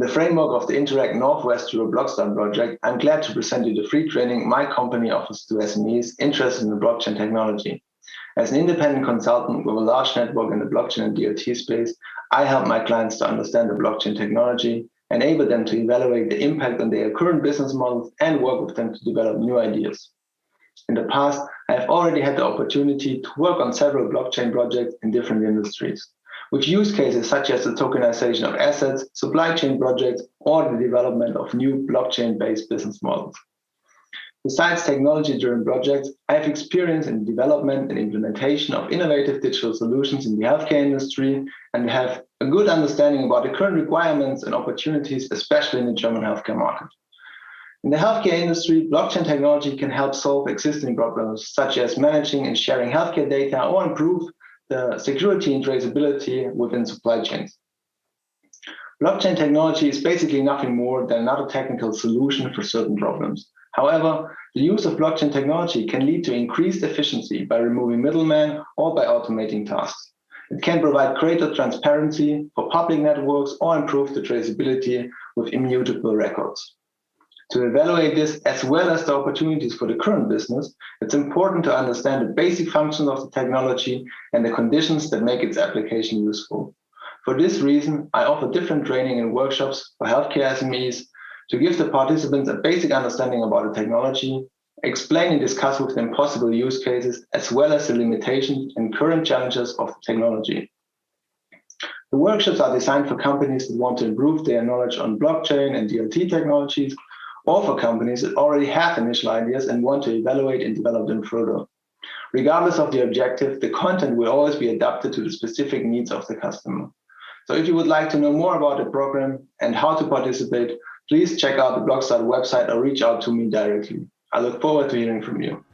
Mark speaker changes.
Speaker 1: In the framework of the Interact Northwest Europe Blockstart project, I'm glad to present you the free training my company offers to SMEs interested in the blockchain technology. As an independent consultant with a large network in the blockchain and DLT space, I help my clients to understand the blockchain technology, enable them to evaluate the impact on their current business models, and work with them to develop new ideas. In the past, I have already had the opportunity to work on several blockchain projects in different industries, with use cases such as the tokenization of assets, supply chain projects, or the development of new blockchain-based business models. Besides technology-driven projects, I have experience in development and implementation of innovative digital solutions in the healthcare industry and have a good understanding about the current requirements and opportunities, especially in the German healthcare market. In the healthcare industry, blockchain technology can help solve existing problems, such as managing and sharing healthcare data or improve the security and traceability within supply chains. Blockchain technology is basically nothing more than another technical solution for certain problems. However, the use of blockchain technology can lead to increased efficiency by removing middlemen or by automating tasks. It can provide greater transparency for public networks or improve the traceability with immutable records. To evaluate this, as well as the opportunities for the current business, it's important to understand the basic functions of the technology and the conditions that make its application useful. For this reason, I offer different training and workshops for healthcare SMEs to give the participants a basic understanding about the technology, explain and discuss with them possible use cases, as well as the limitations and current challenges of the technology. The workshops are designed for companies that want to improve their knowledge on blockchain and DLT technologies, or for companies that already have initial ideas and want to evaluate and develop them further. Regardless of the objective, the content will always be adapted to the specific needs of the customer. So if you would like to know more about the program and how to participate, please check out the Blockstart website or reach out to me directly. I look forward to hearing from you.